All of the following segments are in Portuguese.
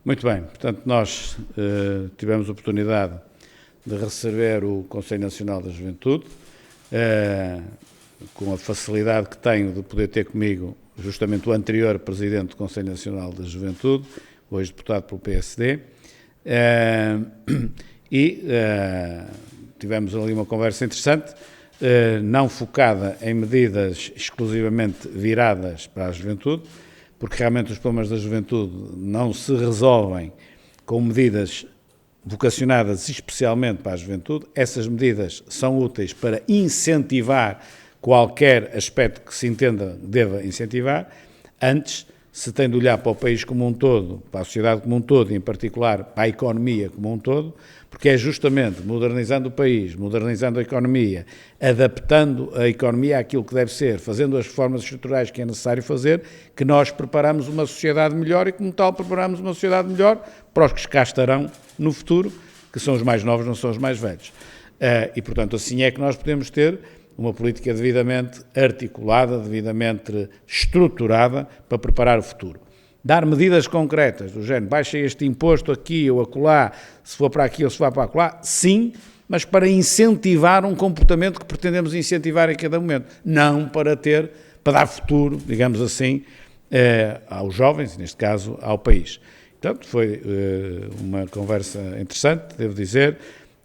Muito bem, portanto nós tivemos a oportunidade de receber o Conselho Nacional da Juventude, com a facilidade que tenho de poder ter comigo justamente o anterior Presidente do Conselho Nacional da Juventude, hoje deputado pelo PSD, tivemos ali uma conversa interessante, não focada em medidas exclusivamente viradas para a juventude, porque realmente os problemas da juventude não se resolvem com medidas vocacionadas especialmente para a juventude. Essas medidas são úteis para incentivar qualquer aspecto que se entenda deva incentivar. Antes, se tem de olhar para o país como um todo, para a sociedade como um todo, e em particular para a economia como um todo, porque é justamente modernizando o país, modernizando a economia, adaptando a economia àquilo que deve ser, fazendo as reformas estruturais que é necessário fazer, que nós preparamos uma sociedade melhor e, como tal, preparamos uma sociedade melhor para os que cá estarão no futuro, que são os mais novos, não são os mais velhos. E, portanto, assim é que nós podemos ter uma política devidamente articulada, devidamente estruturada para preparar o futuro. Dar medidas concretas, do género, baixa este imposto aqui ou acolá, se for para aqui ou se for para acolá, sim, mas para incentivar um comportamento que pretendemos incentivar em cada momento, não para dar futuro, digamos assim, aos jovens, neste caso, ao país. Portanto, foi uma conversa interessante, devo dizer,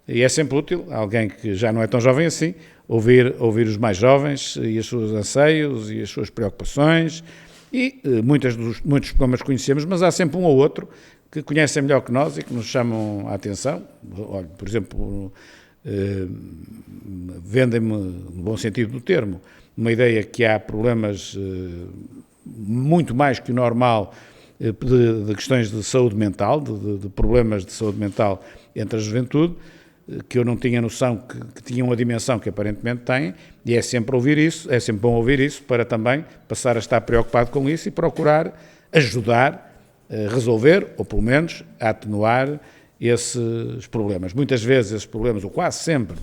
e é sempre útil, alguém que já não é tão jovem assim, ouvir os mais jovens e os seus anseios e as suas preocupações, e muitos problemas conhecemos, mas há sempre um ou outro que conhecem melhor que nós e que nos chamam a atenção. Olha, por exemplo, vendem-me, no bom sentido do termo, uma ideia que há problemas muito mais que o normal de questões de saúde mental, de problemas de saúde mental entre a juventude, que eu não tinha noção que tinham a dimensão que aparentemente têm, e é sempre bom ouvir isso, para também passar a estar preocupado com isso e procurar ajudar a resolver, ou pelo menos a atenuar esses problemas. Muitas vezes esses problemas, ou quase sempre,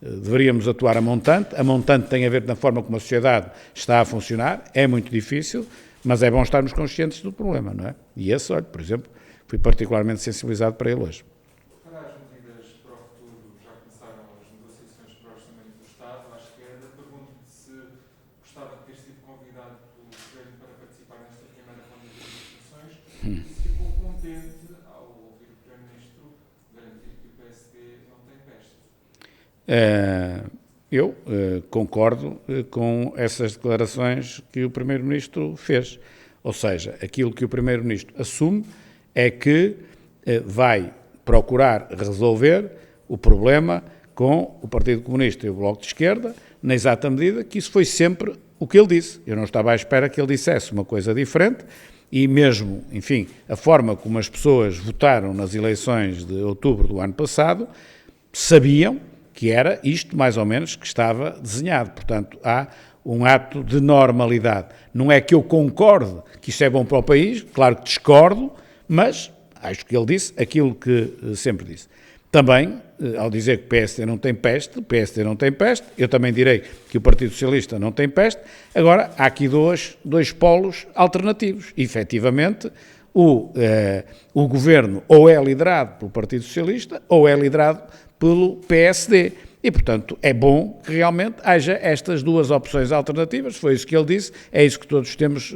deveríamos atuar a montante tem a ver na forma como a sociedade está a funcionar, é muito difícil, mas é bom estarmos conscientes do problema, não é? E esse, olha, por exemplo, fui particularmente sensibilizado para ele hoje. Se ficou contente ao ouvir o Primeiro-Ministro garantir que o PSD não tem peste? Eu concordo com essas declarações que o Primeiro-Ministro fez. Ou seja, aquilo que o Primeiro-Ministro assume é que vai procurar resolver o problema com o Partido Comunista e o Bloco de Esquerda, na exata medida que isso foi sempre o que ele disse. Eu não estava à espera que ele dissesse uma coisa diferente, e mesmo, enfim, a forma como as pessoas votaram nas eleições de outubro do ano passado, sabiam que era isto, mais ou menos, que estava desenhado. Portanto, há um ato de normalidade. Não é que eu concorde que isso é bom para o país, claro que discordo, mas acho que ele disse aquilo que sempre disse. Também, ao dizer que o PSD não tem peste, eu também direi que o Partido Socialista não tem peste. Agora, há aqui dois polos alternativos. E, efetivamente, o governo ou é liderado pelo Partido Socialista ou é liderado pelo PSD. E, portanto, é bom que realmente haja estas duas opções alternativas. Foi isso que ele disse, é isso que todos temos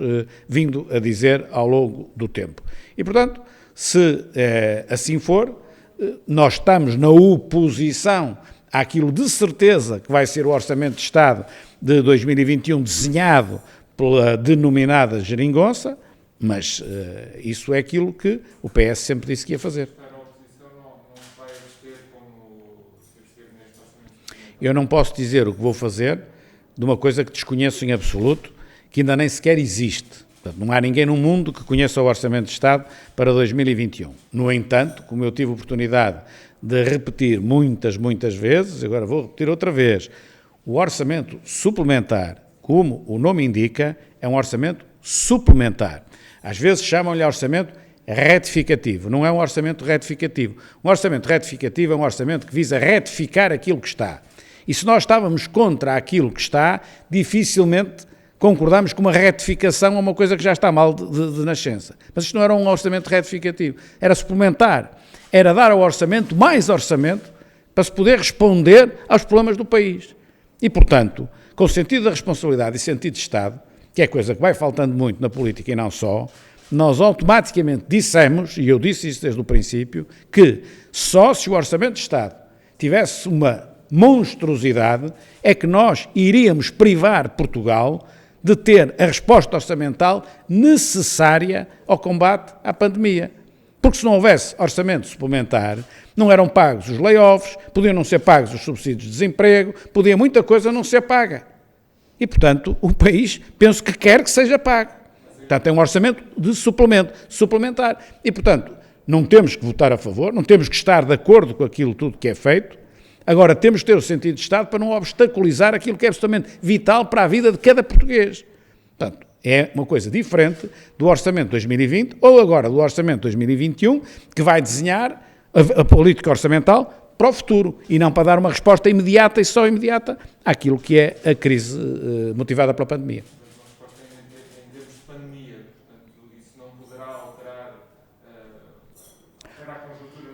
vindo a dizer ao longo do tempo. E, portanto, se assim for, nós estamos na oposição àquilo de certeza que vai ser o Orçamento de Estado de 2021 desenhado pela denominada geringonça, mas isso é aquilo que o PS sempre disse que ia fazer. Eu não posso dizer o que vou fazer de uma coisa que desconheço em absoluto, que ainda nem sequer existe. Portanto, não há ninguém no mundo que conheça o Orçamento de Estado para 2021. No entanto, como eu tive a oportunidade de repetir muitas vezes, agora vou repetir outra vez, o orçamento suplementar, como o nome indica, é um orçamento suplementar. Às vezes chamam-lhe orçamento retificativo. Não é um orçamento retificativo. Um orçamento retificativo é um orçamento que visa retificar aquilo que está. E se nós estávamos contra aquilo que está, dificilmente concordámos com uma retificação a uma coisa que já está mal de nascença. Mas isto não era um orçamento retificativo, era suplementar, era dar ao orçamento mais orçamento para se poder responder aos problemas do país. E, portanto, com o sentido da responsabilidade e sentido de Estado, que é coisa que vai faltando muito na política e não só, nós automaticamente dissemos, e eu disse isso desde o princípio, que só se o Orçamento de Estado tivesse uma monstruosidade é que nós iríamos privar Portugal de ter a resposta orçamental necessária ao combate à pandemia. Porque se não houvesse orçamento suplementar, não eram pagos os layoffs, podiam não ser pagos os subsídios de desemprego, podia muita coisa não ser paga. E, portanto, o país, penso que quer que seja pago. Portanto, tem um orçamento de suplementar. E, portanto, não temos que votar a favor, não temos que estar de acordo com aquilo tudo que é feito. Agora, temos que ter o sentido de Estado para não obstaculizar aquilo que é absolutamente vital para a vida de cada português. Portanto, é uma coisa diferente do Orçamento de 2020 ou agora do Orçamento de 2021, que vai desenhar a política orçamental para o futuro e não para dar uma resposta imediata e só imediata àquilo que é a crise motivada pela pandemia. Mas uma resposta em termos de pandemia, portanto, isso não poderá alterar a conjuntura?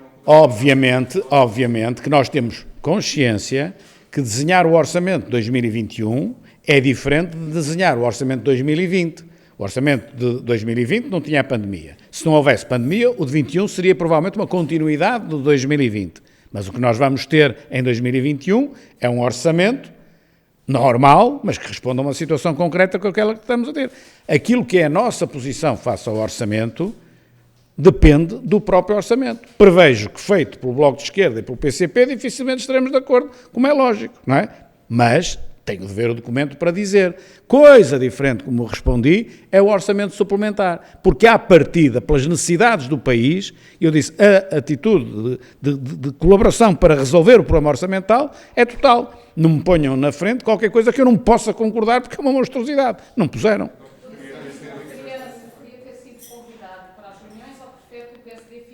Obviamente que nós temos consciência que desenhar o Orçamento de 2021 é diferente de desenhar o Orçamento de 2020. O Orçamento de 2020 não tinha a pandemia. Se não houvesse pandemia, o de 21 seria provavelmente uma continuidade do 2020. Mas o que nós vamos ter em 2021 é um orçamento normal, mas que responde a uma situação concreta com aquela que estamos a ter. Aquilo que é a nossa posição face ao orçamento depende do próprio orçamento. Prevejo que, feito pelo Bloco de Esquerda e pelo PCP, dificilmente estaremos de acordo, como é lógico, não é? Mas tenho de ver o documento para dizer. Coisa diferente, como respondi, é o orçamento suplementar, porque à partida, pelas necessidades do país, eu disse, a atitude de colaboração para resolver o problema orçamental é total. Não me ponham na frente qualquer coisa que eu não possa concordar, porque é uma monstruosidade. Não puseram.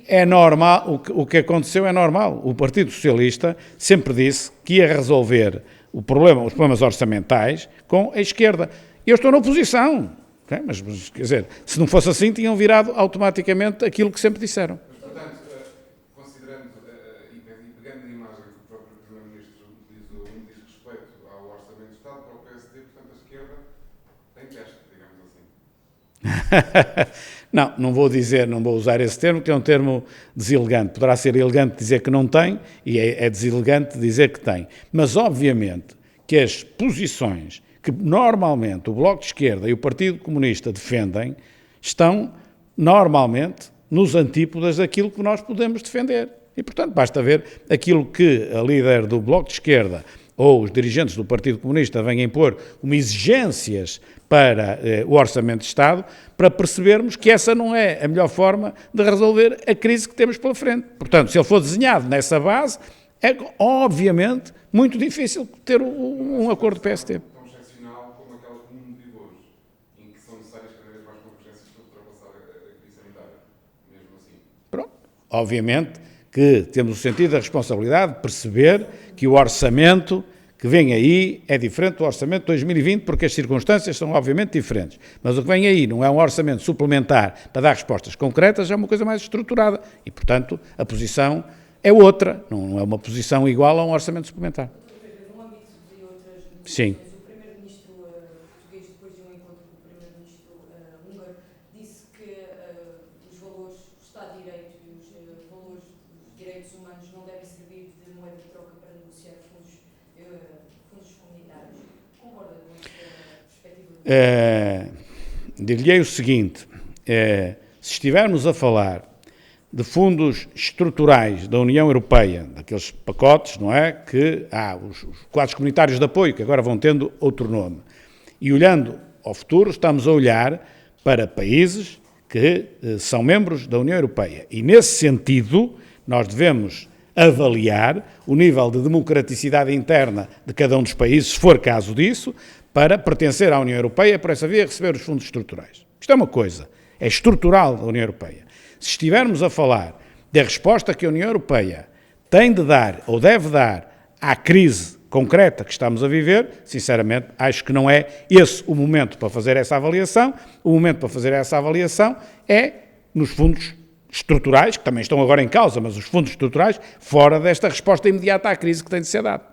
É normal, o que aconteceu é normal. O Partido Socialista sempre disse que ia resolver os problemas orçamentais com a esquerda. Eu estou na oposição, okay? Mas, quer dizer, se não fosse assim, tinham virado automaticamente aquilo que sempre disseram. Mas, portanto, considerando e pegando na imagem que o próprio Primeiro-Ministro utilizou no que diz respeito ao Orçamento de Estado, para o PSD, portanto, a esquerda tem teste, digamos assim. Não vou usar esse termo, que é um termo deselegante. Poderá ser elegante dizer que não tem, e é deselegante dizer que tem. Mas, obviamente, que as posições que normalmente o Bloco de Esquerda e o Partido Comunista defendem estão, normalmente, nos antípodas daquilo que nós podemos defender. E, portanto, basta ver aquilo que a líder do Bloco de Esquerda ou os dirigentes do Partido Comunista vêm impor como exigências para o Orçamento de Estado, para percebermos que essa não é a melhor forma de resolver a crise que temos pela frente. Portanto, se ele for desenhado nessa base, é obviamente muito difícil ter um acordo de PST. Tão excepcional como aquela que o mundo vive hoje, em que são necessárias cada vez mais convergências para ultrapassar a crise sanitária, mesmo assim. Pronto. Obviamente que temos o sentido da responsabilidade de perceber que o orçamento que vem aí é diferente do orçamento de 2020, porque as circunstâncias são obviamente diferentes. Mas o que vem aí não é um orçamento suplementar para dar respostas concretas, é uma coisa mais estruturada. E, portanto, a posição é outra, não é uma posição igual a um orçamento suplementar. No âmbito de outras negociações, Sim. o Primeiro-Ministro português, depois de um encontro com o Primeiro-Ministro húngaro, disse que os valores do Estado de Direito e os valores dos direitos humanos não devem servir de moeda de troca para negociar fundos comunitários. Concorda com esta perspectiva? Dir-lhe o seguinte, se estivermos a falar de fundos estruturais da União Europeia, daqueles pacotes, não é, que há os quadros comunitários de apoio, que agora vão tendo outro nome, e olhando ao futuro, estamos a olhar para países que são membros da União Europeia, e nesse sentido nós devemos avaliar o nível de democraticidade interna de cada um dos países, se for caso disso, para pertencer à União Europeia, por essa via receber os fundos estruturais. Isto é uma coisa, é estrutural da União Europeia. Se estivermos a falar da resposta que a União Europeia tem de dar ou deve dar à crise concreta que estamos a viver, sinceramente, acho que não é esse o momento para fazer essa avaliação. O momento para fazer essa avaliação é nos fundos estruturais, que também estão agora em causa, mas os fundos estruturais, fora desta resposta imediata à crise que tem de ser dada.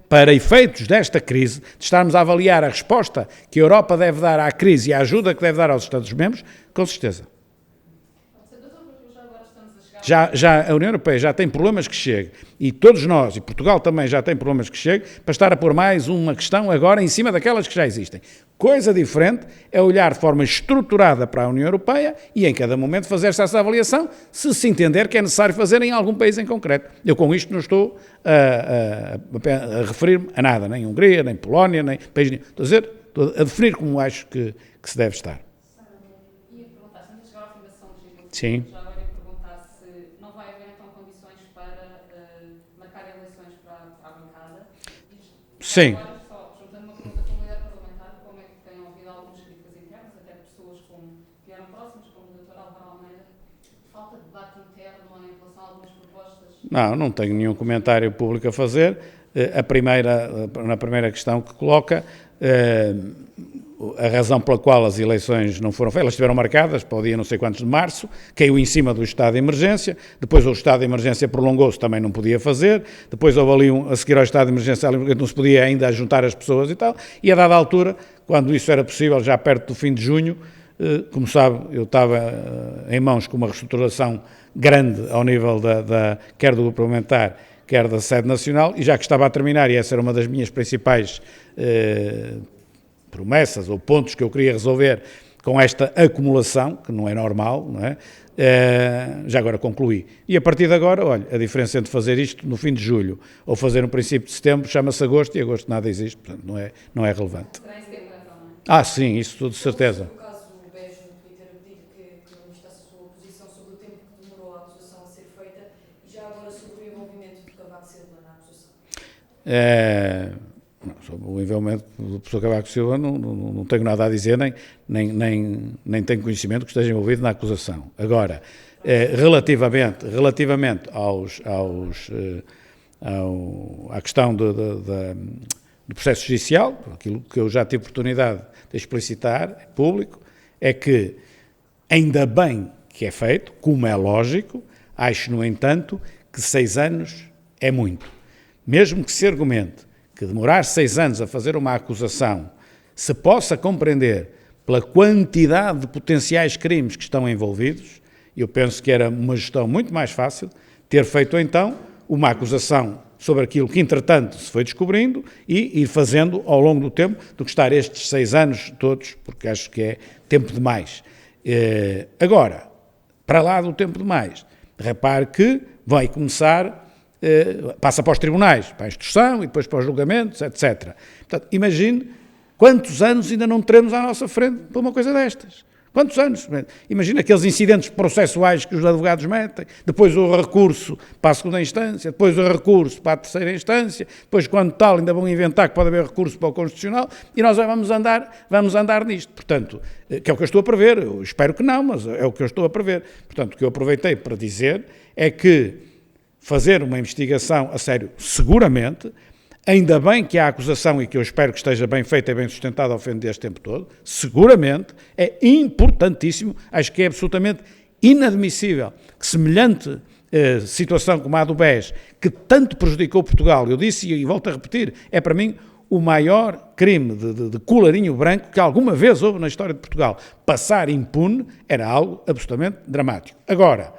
Para efeitos desta crise, de estarmos a avaliar a resposta que a Europa deve dar à crise e a ajuda que deve dar aos Estados-membros, com certeza. Já a União Europeia já tem problemas que chegue, e todos nós, e Portugal também já tem problemas que chegue, para estar a pôr mais uma questão agora em cima daquelas que já existem. Coisa diferente é olhar de forma estruturada para a União Europeia e em cada momento fazer-se essa avaliação, se entender que é necessário fazer em algum país em concreto. Eu com isto não estou a referir-me a nada, nem Hungria, nem Polónia, nem país nenhum. Estou a definir como acho que se deve estar. Ia perguntar, estamos a chegar ao fim da sessão legislativa. Sim. Já agora ia perguntar se não vai haver então condições para marcar eleições para a bancada. Sim. Agora, só juntando uma pergunta com o líder parlamentar, como é que têm ouvido algumas críticas internas, até de pessoas que eram próximas, como o Dr. Álvaro Almeida, falta de debate interno em relação a algumas propostas? Não tenho nenhum comentário público a fazer. Na primeira questão que coloca, a razão pela qual as eleições não foram feitas, elas estiveram marcadas para o dia não sei quantos de março, caiu em cima do estado de emergência, depois o estado de emergência prolongou-se, também não podia fazer, depois houve ali, a seguir ao estado de emergência, não se podia ainda juntar as pessoas e tal, e a dada altura, quando isso era possível, já perto do fim de junho, como sabe, eu estava em mãos com uma reestruturação grande ao nível quer do grupo parlamentar, quer da sede nacional, e já que estava a terminar, e essa era uma das minhas principais promessas ou pontos que eu queria resolver com esta acumulação, que não é normal, não é? Já agora concluí. E a partir de agora, olha, a diferença entre fazer isto no fim de julho ou fazer no princípio de setembro chama-se agosto, e agosto nada existe, portanto não é relevante. Será em setembro então, não é? Sim, isso tudo de certeza. No caso do BES no Twitter pedido que manifestasse a sua posição sobre o tempo que demorou a acusação a ser feita e já agora sobre o envolvimento de Cavaco Silva na acusação. Sobre o envolvimento do professor Cavaco Silva não tenho nada a dizer, nem tenho conhecimento que esteja envolvido na acusação. Agora, relativamente à questão do processo judicial, aquilo que eu já tive oportunidade de explicitar em público, é que ainda bem que é feito, como é lógico, acho, no entanto, que 6 anos é muito. Mesmo que se argumente que demorar 6 anos a fazer uma acusação se possa compreender pela quantidade de potenciais crimes que estão envolvidos, eu penso que era uma gestão muito mais fácil ter feito então uma acusação sobre aquilo que entretanto se foi descobrindo e ir fazendo ao longo do tempo do que estar estes 6 anos todos, porque acho que é tempo demais. Agora, para lá do tempo demais, repare que vai começar... passa para os tribunais, para a instrução e depois para os julgamentos, etc. Portanto, imagine quantos anos ainda não teremos à nossa frente para uma coisa destas. Quantos anos? Imagina aqueles incidentes processuais que os advogados metem, depois o recurso para a segunda instância, depois o recurso para a terceira instância, depois quando tal ainda vão inventar que pode haver recurso para o Constitucional e nós vamos andar nisto. Portanto, que é o que eu estou a prever, eu espero que não, mas é o que eu estou a prever. Portanto, o que eu aproveitei para dizer é que fazer uma investigação a sério, seguramente, ainda bem que há acusação e que eu espero que esteja bem feita e bem sustentada ao fim deste tempo todo, seguramente é importantíssimo, acho que é absolutamente inadmissível que semelhante situação como a do BES, que tanto prejudicou Portugal, eu disse e volto a repetir, é para mim o maior crime de colarinho branco que alguma vez houve na história de Portugal. Passar impune era algo absolutamente dramático. Agora,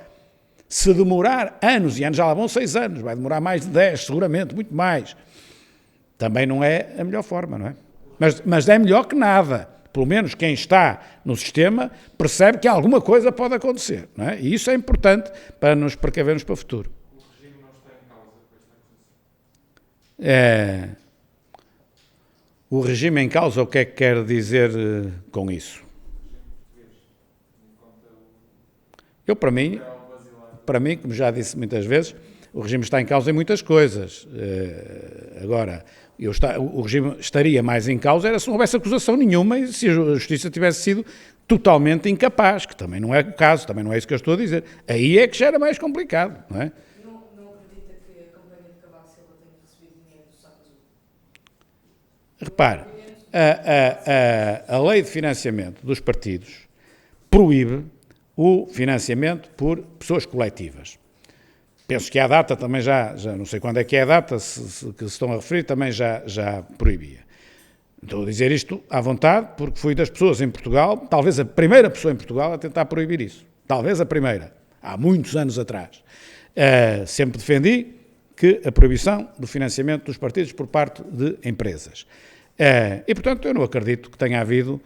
se demorar anos, e anos já lá vão 6 anos, vai demorar mais de 10, seguramente, muito mais, também não é a melhor forma, não é? Mas é melhor que nada. Pelo menos quem está no sistema percebe que alguma coisa pode acontecer, não é? E isso é importante para nos precavermos para o futuro. O regime não está em causa com esta acusação? O regime em causa, o que é que quer dizer com isso? Eu, para mim, como já disse muitas vezes, o regime está em causa em muitas coisas. Agora, o regime estaria mais em causa era se não houvesse acusação nenhuma e se a Justiça tivesse sido totalmente incapaz, que também não é o caso, também não é isso que eu estou a dizer. Aí é que já era mais complicado, não é? Não acredita que a campanha de Cavaco repare, a lei de financiamento dos partidos proíbe o financiamento por pessoas coletivas. Penso que à data também já não sei quando é que é a data, que se estão a referir, também já proibia. Estou a dizer isto à vontade, porque fui das pessoas em Portugal, talvez a primeira pessoa em Portugal a tentar proibir isso. Talvez a primeira, há muitos anos atrás. Sempre defendi que a proibição do financiamento dos partidos por parte de empresas. E, portanto, eu não acredito que tenha havido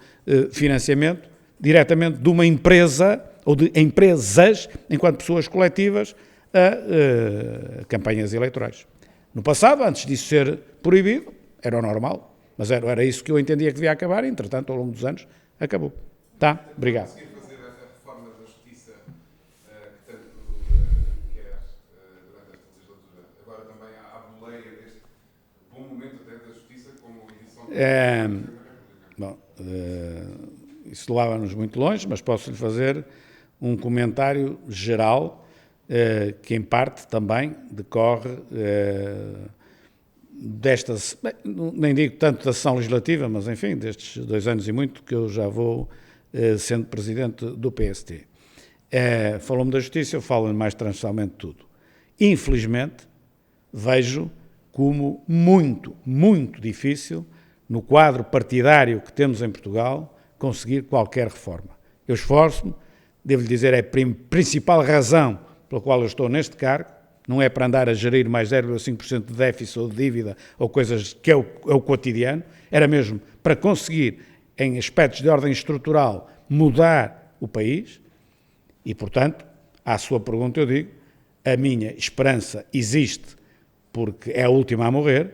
financiamento diretamente de uma empresa ou de empresas, enquanto pessoas coletivas, a campanhas eleitorais. No passado, antes disso ser proibido, era o normal. Mas era isso que eu entendia que devia acabar e, entretanto, ao longo dos anos, acabou. Tá? Obrigado. Conseguir fazer a reforma da justiça que tanto quer durante esta legislatura. Agora também há a boleia deste bom momento até da justiça como edição Bom, isso leva-nos muito longe, mas posso-lhe fazer um comentário geral que, em parte, também decorre destas, nem digo tanto da sessão legislativa, mas enfim, destes 2 anos e muito que eu já vou sendo presidente do PST. Falou-me da justiça, eu falo-lhe mais transversalmente de tudo. Infelizmente, vejo como muito, muito difícil, no quadro partidário que temos em Portugal, conseguir qualquer reforma. Eu esforço-me, devo-lhe dizer, é a principal razão pela qual eu estou neste cargo. Não é para andar a gerir mais 0,5% de déficit ou de dívida ou coisas que é o cotidiano, era mesmo para conseguir, em aspectos de ordem estrutural, mudar o país e, portanto, à sua pergunta eu digo, a minha esperança existe porque é a última a morrer,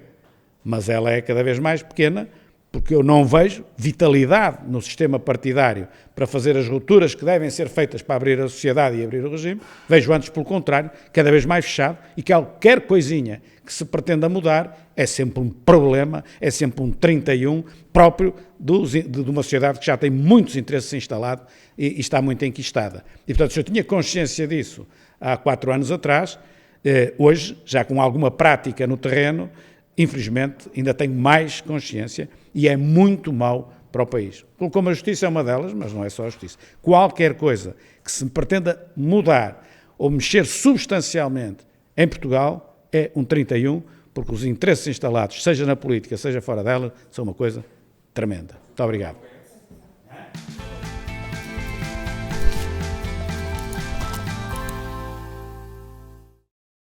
mas ela é cada vez mais pequena porque eu não vejo vitalidade no sistema partidário para fazer as rupturas que devem ser feitas para abrir a sociedade e abrir o regime, vejo antes, pelo contrário, cada vez mais fechado e que qualquer coisinha que se pretenda mudar é sempre um problema, é sempre um 31 próprio de uma sociedade que já tem muitos interesses instalados e está muito enquistada. E, portanto, se eu tinha consciência disso há 4 anos atrás, hoje, já com alguma prática no terreno, infelizmente, ainda tenho mais consciência e é muito mau para o país. Como a justiça é uma delas, mas não é só a justiça. Qualquer coisa que se pretenda mudar ou mexer substancialmente em Portugal é um 31, porque os interesses instalados, seja na política, seja fora dela, são uma coisa tremenda. Muito obrigado.